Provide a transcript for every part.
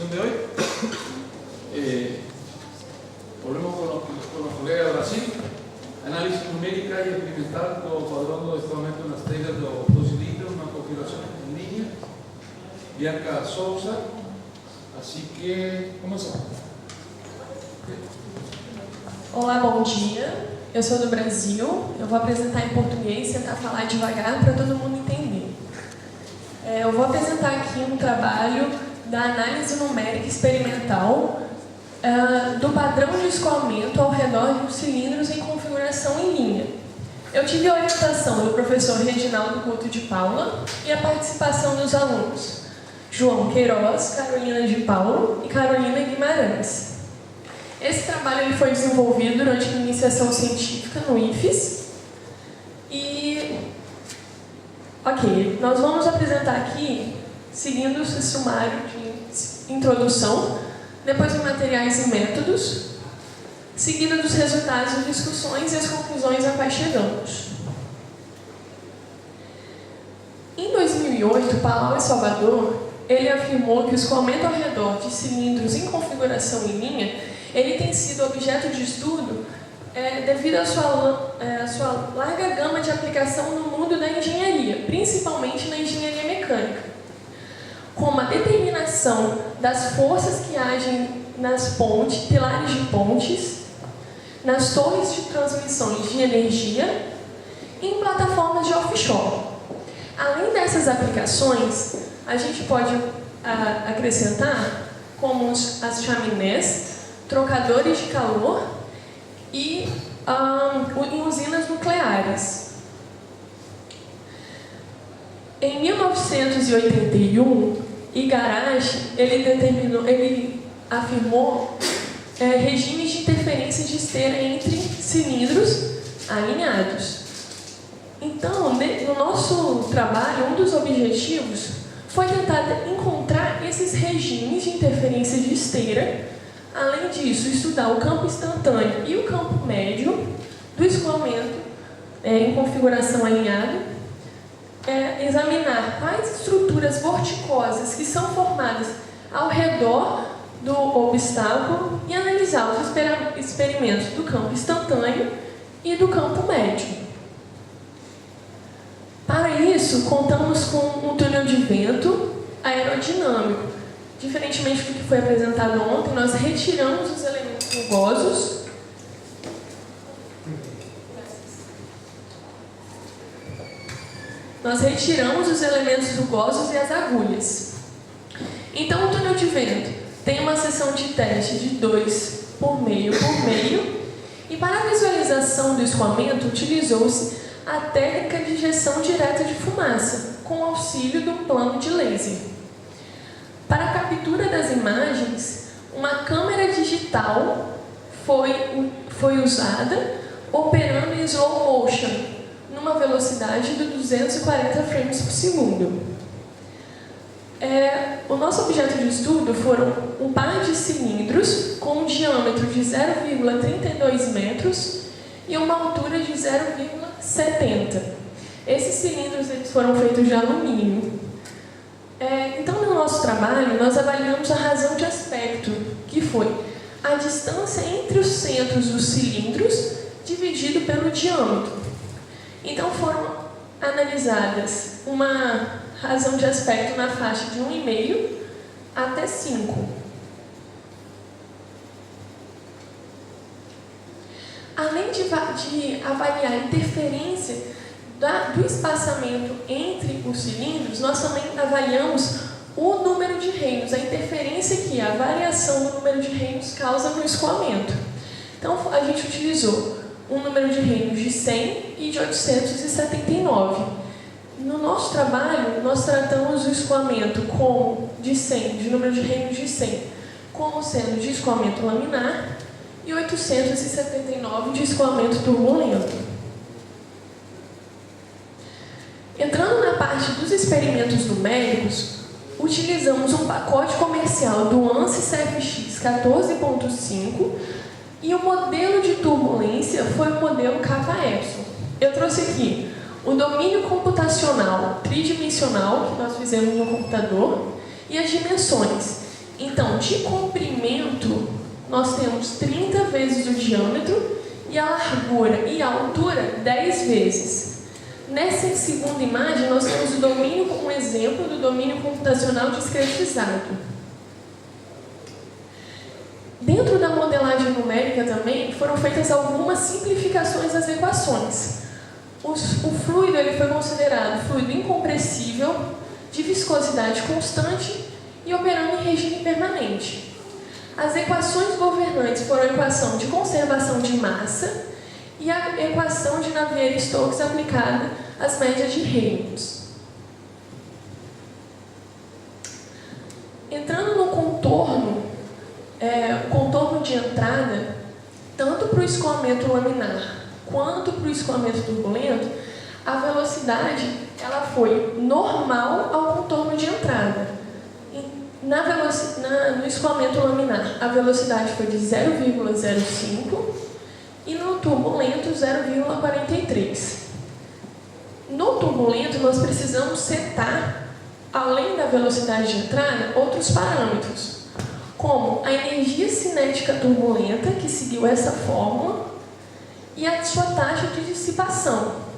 exposición de hoy. Volvemos con los colegas de Brasil. Análisis numérica y experimental do padrão do escoamento nas telhas do cilindro, uma configuração em linha. Bianca Souza. Assim que começamos. Olá, bom dia. Eu sou do Brasil. Eu vou apresentar em português e tentar falar devagar para todo mundo entender. Eu vou apresentar aqui um trabalho da análise numérica experimental do padrão de escoamento ao redor dos cilindros em configuração em linha. Eu tive a orientação do professor Reginaldo Couto de Paula e a participação dos alunos João Queiroz, Carolina de Paulo e Carolina Guimarães. Esse trabalho ele foi desenvolvido durante a iniciação científica no IFES e, nós vamos apresentar aqui, seguindo esse sumário de introdução, depois de materiais e métodos, seguido dos resultados das discussões e as conclusões a quais chegamos. Em 2008, Palau e Salvador, ele afirmou que o escoamento ao redor de cilindros em configuração em linha ele tem sido objeto de estudo devido à sua larga gama de aplicação no mundo da engenharia, principalmente na engenharia mecânica, como a determinação das forças que agem nas pontes, pilares de pontes, nas torres de transmissões de energia e em plataformas de offshore. Além dessas aplicações, a gente pode acrescentar como as chaminés, trocadores de calor e em usinas nucleares. Em 1981, Igarashi ele afirmou regimes de interferência de esteira entre cilindros alinhados. Então, no nosso trabalho, um dos objetivos foi tentar encontrar esses regimes de interferência de esteira. Além disso, estudar o campo instantâneo e o campo médio do escoamento em configuração alinhada, examinar quais estruturas vorticosas que são formadas ao redor do obstáculo e analisar os experimentos do campo instantâneo e do campo médio. Para isso, contamos com um túnel de vento aerodinâmico. Diferentemente do que foi apresentado ontem, nós retiramos os elementos rugosos e as agulhas. Então, o túnel de vento tem uma seção de teste de 2 por meio, e para a visualização do escoamento utilizou-se a técnica de injeção direta de fumaça, com auxílio do plano de laser. Para a captura das imagens, uma câmera digital foi usada, operando em slow motion, numa velocidade de 240 frames por segundo. O nosso objeto de estudo foram um par de cilindros com um diâmetro de 0,32 metros e uma altura de 0,70. Esses cilindros eles foram feitos de alumínio. Então, no nosso trabalho, nós avaliamos a razão de aspecto, que foi a distância entre os centros dos cilindros dividido pelo diâmetro. Então, foram analisadas uma razão de aspecto na faixa de 1,5 até 5. Além de avaliar a interferência do espaçamento entre os cilindros, nós também avaliamos o número de reinos, a interferência que a variação do número de reinos causa no escoamento. Então, a gente utilizou um número de reinos de 100 e de 879. No nosso trabalho, nós tratamos o escoamento de número de reinos de 100, como sendo de escoamento laminar e 879 de escoamento turbulento. Entrando na parte dos experimentos numéricos, utilizamos um pacote comercial do ANSYS FX 14.5 e o modelo de turbulência foi o modelo Kappa-Epsilon. Eu trouxe aqui o domínio computacional tridimensional que nós fizemos no computador e as dimensões. Então, de comprimento, nós temos 30 vezes o diâmetro e a largura e a altura 10 vezes. Nessa segunda imagem, nós temos um exemplo do domínio computacional discretizado. Dentro da modelagem numérica também foram feitas algumas simplificações das equações. O fluido ele foi considerado fluido incompressível, de viscosidade constante e operando em regime permanente. As equações governantes foram a equação de conservação de massa e a equação de Navier-Stokes aplicada às médias de Reynolds. Entrando no contorno, o contorno de entrada, tanto para o escoamento laminar quanto para o escoamento turbulento, a velocidade ela foi normal ao contorno de entrada. No escoamento laminar, a velocidade foi de 0,05 e no turbulento 0,43. No turbulento, nós precisamos setar, além da velocidade de entrada, outros parâmetros, como a energia cinética turbulenta, que seguiu essa fórmula, e a sua taxa de dissipação.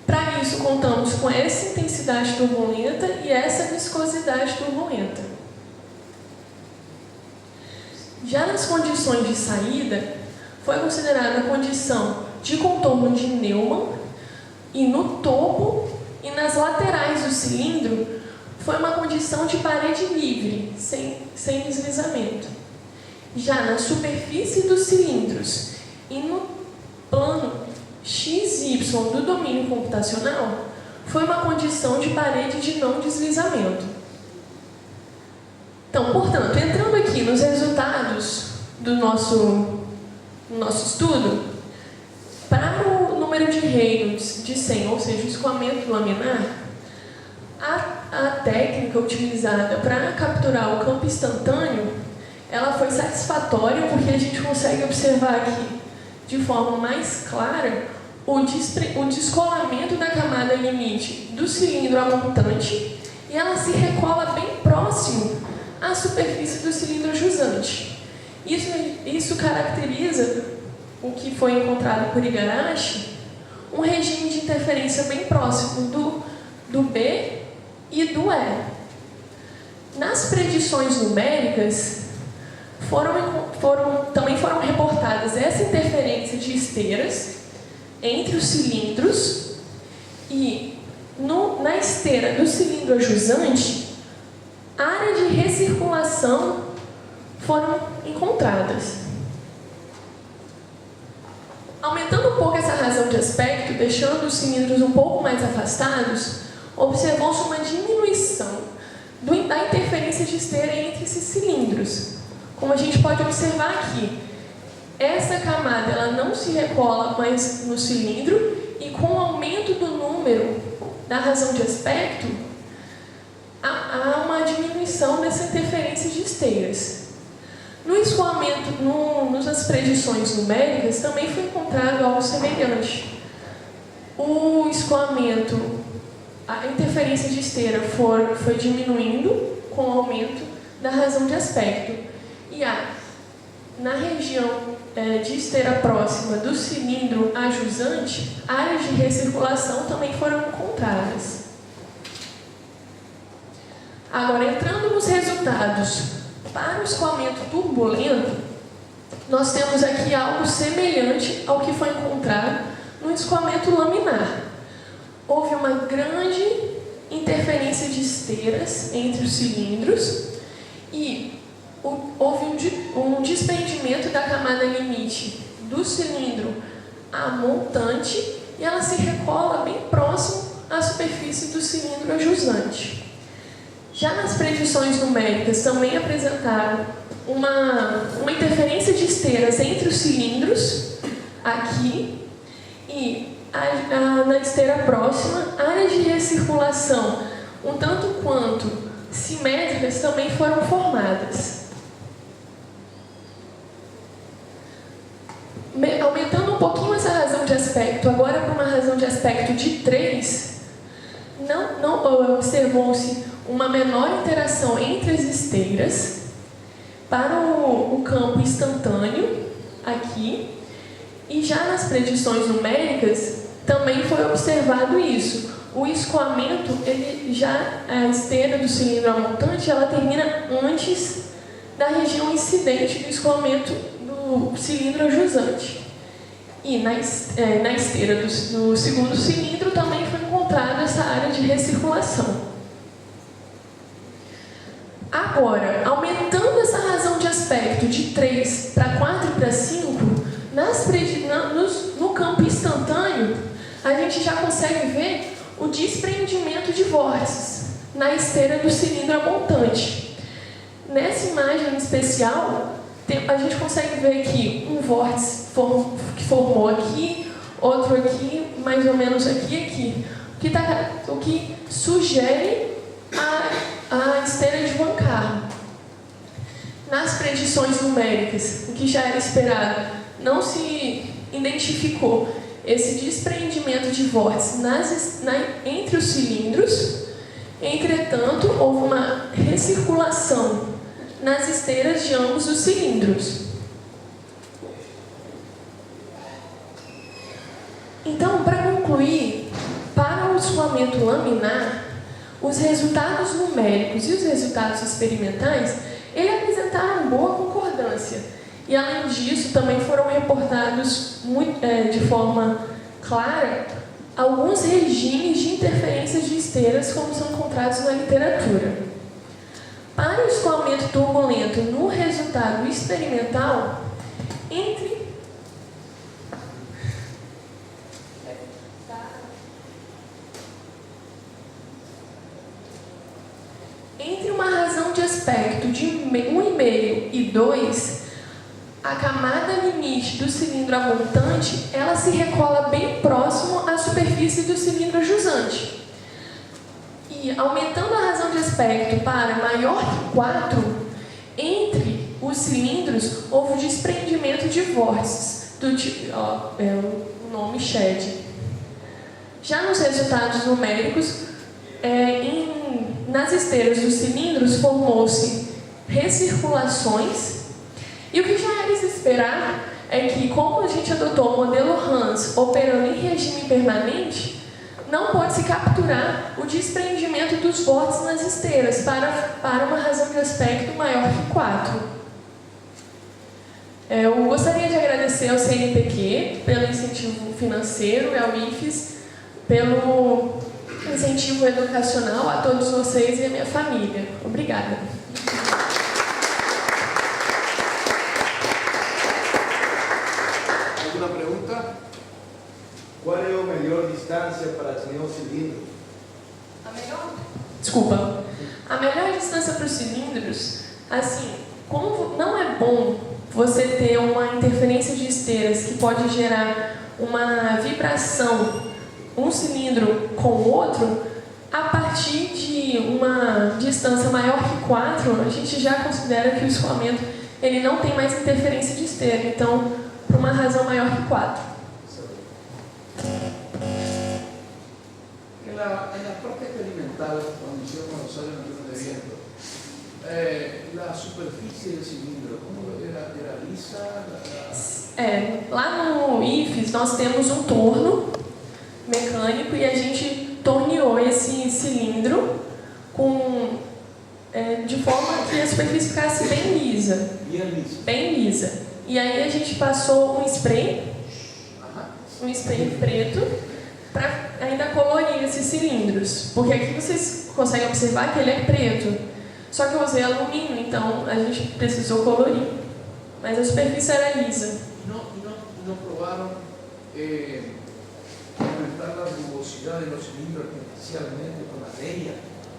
Para isso, contamos com essa intensidade turbulenta e essa viscosidade turbulenta. Já nas condições de saída, foi considerada a condição de contorno de Neumann, e no topo e nas laterais do cilindro foi uma condição de parede livre, sem deslizamento. Já na superfície dos cilindros e no plano XY do domínio computacional, foi uma condição de parede de não deslizamento. Então, portanto, entrando aqui nos resultados do nosso estudo, para o número de Reynolds de 100, ou seja, o escoamento laminar, a técnica utilizada para capturar o campo instantâneo, ela foi satisfatória porque a gente consegue observar aqui, de forma mais clara, o descolamento da camada limite do cilindro a montante e ela se recola bem próximo à superfície do cilindro jusante. Isso caracteriza o que foi encontrado por Igarashi, um regime de interferência bem próximo do B e do E. Nas predições numéricas, também foram reportadas essa interferência de esteiras entre os cilindros e na esteira do cilindro ajusante, área de recirculação foram encontradas. Aumentando um pouco essa razão de aspecto, deixando os cilindros um pouco mais afastados, observou-se uma diminuição da interferência de esteira entre esses cilindros. Como a gente pode observar aqui, essa camada ela não se recola mais no cilindro e com o aumento do número da razão de aspecto, há uma diminuição dessa interferência de esteiras. No escoamento, nas predições numéricas, também foi encontrado algo semelhante. O escoamento, a interferência de esteira foi diminuindo com o aumento da razão de aspecto. E na região de esteira próxima do cilindro ajusante, áreas de recirculação também foram encontradas. Agora, entrando nos resultados para o escoamento turbulento, nós temos aqui algo semelhante ao que foi encontrado no escoamento laminar. Houve uma grande interferência de esteiras entre os cilindros e houve um desprendimento da camada limite do cilindro a montante e ela se recola bem próximo à superfície do cilindro ajusante. Já nas predições numéricas também apresentaram uma interferência de esteiras entre os cilindros, aqui, e na esteira próxima, áreas de recirculação, um tanto quanto simétricas, também foram formadas. Aumentando um pouquinho essa razão de aspecto, agora para uma razão de aspecto de 3, não observou-se uma menor interação entre as esteiras. Para o campo instantâneo, aqui, e já nas predições numéricas, também foi observado isso. O escoamento, a esteira do cilindro amontante, ela termina antes da região incidente do escoamento do cilindro ajusante. E na esteira do segundo cilindro também foi encontrada essa área de recirculação. Agora, aumentando essa razão de aspecto de 3 para 4 para 5, no campo instantâneo, a gente já consegue ver o desprendimento de vórtices na esteira do cilindro amontante. Nessa imagem especial, a gente consegue ver que um vórtice que formou aqui, outro aqui, mais ou menos aqui e aqui, o que sugere a esteira de Van Carlo. Nas predições numéricas, o que já era esperado, não se identificou esse desprendimento de vórtices entre os cilindros. Entretanto, houve uma recirculação nas esteiras de ambos os cilindros. Então, para concluir, para o escoamento laminar, os resultados numéricos e os resultados experimentais, eles apresentaram boa concordância. E, além disso, também foram reportados de forma clara alguns regimes de interferências de esteiras, como são encontrados na literatura. Para o escoamento turbulento no resultado experimental, entre uma razão de aspecto de 1,5 e 2, a camada limite do cilindro amontante, ela se recola bem próximo à superfície do cilindro jusante. E, aumentando a razão de aspecto para maior que 4, entre os cilindros houve o desprendimento de vórtices, do tipo, o nome SHED. Já nos resultados numéricos, nas esteiras dos cilindros formou-se recirculações, e o que já era de se esperar é que, como a gente adotou o modelo Hans operando em regime permanente, não pode se capturar o desprendimento dos vórtices nas esteiras para uma razão de aspecto maior que 4. Eu gostaria de agradecer ao CNPq pelo incentivo financeiro e ao IFES pelo incentivo educacional, a todos vocês e a minha família. Obrigada. Alguma pergunta? Qual é a melhor distância para atingir o cilindro? Desculpa. A melhor distância para os cilindros, assim, como não é bom você ter uma interferência de esteiras que pode gerar uma vibração, um cilindro com o outro, a partir de uma distância maior que 4, a gente já considera que o escoamento ele não tem mais interferência de esteira. Então, por uma razão maior que 4. En la parte experimental, cuando hicieron los ensayos de viento, la superficie del cilindro, ¿cómo era lisa? Lá no IFES nós temos um torno mecânico e a gente torneou esse cilindro de forma que a superfície ficasse bem lisa. Bem lisa. E aí a gente passou um spray preto, para ainda colorir esses cilindros. Porque aqui vocês conseguem observar que ele é preto. Só que eu usei alumínio, então a gente precisou colorir. Mas a superfície era lisa. ¿No probaron aumentar la rugosidad de los cilindros artificialmente con areia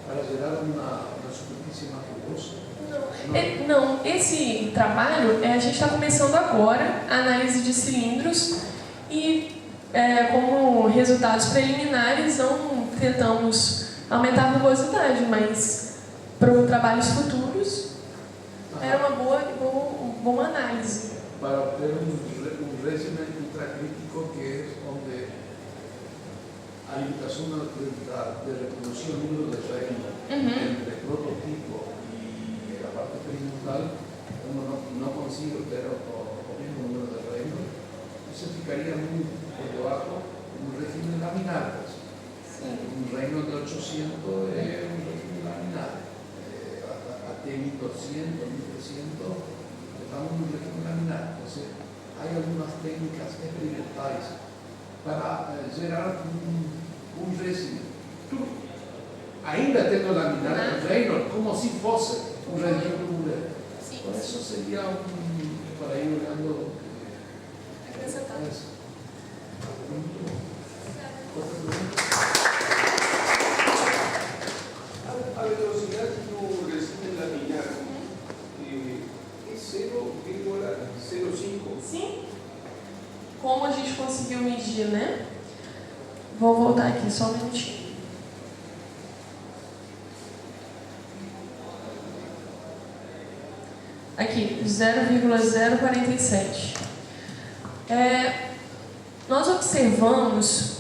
para gerar uma superfície mais rugosa? Não, esse trabalho a gente está começando agora, a análise de cilindros, e como resultados preliminares não tentamos aumentar a rugosidade, mas para trabalhos futuros era uma boa análise. Para obter un régimen ultracrítico que es donde a limitación de reproducción número de reino. entre prototipo y la parte experimental, uno no consigue obtener el mismo número de reinos, eso ficaría muy por debajo de un régimen laminar. Un reino de 800 es un régimen laminar, hasta 1200, 1300 estamos en un régimen laminar. Entonces hay algunas técnicas experimentales para gerar un régimen ainda tendo laminar el reino como si fuese un régimen de por eso sería para ir olhando eso. Outra pergunta? A velocidad do regime laminar é 0,05. Sim. Como a gente conseguiu medir, né? Vou voltar aqui só um minutinho. Aqui, 0,047. Nós observamos,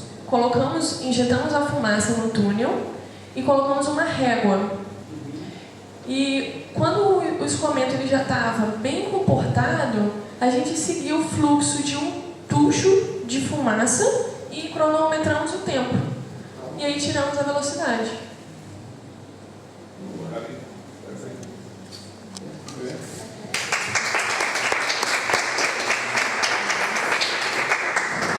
injetamos a fumaça no túnel e colocamos uma régua. E quando o escoamento ele já estava bem comportado, a gente seguiu o fluxo de um tucho de fumaça e cronometramos o tempo. E aí tiramos a velocidade.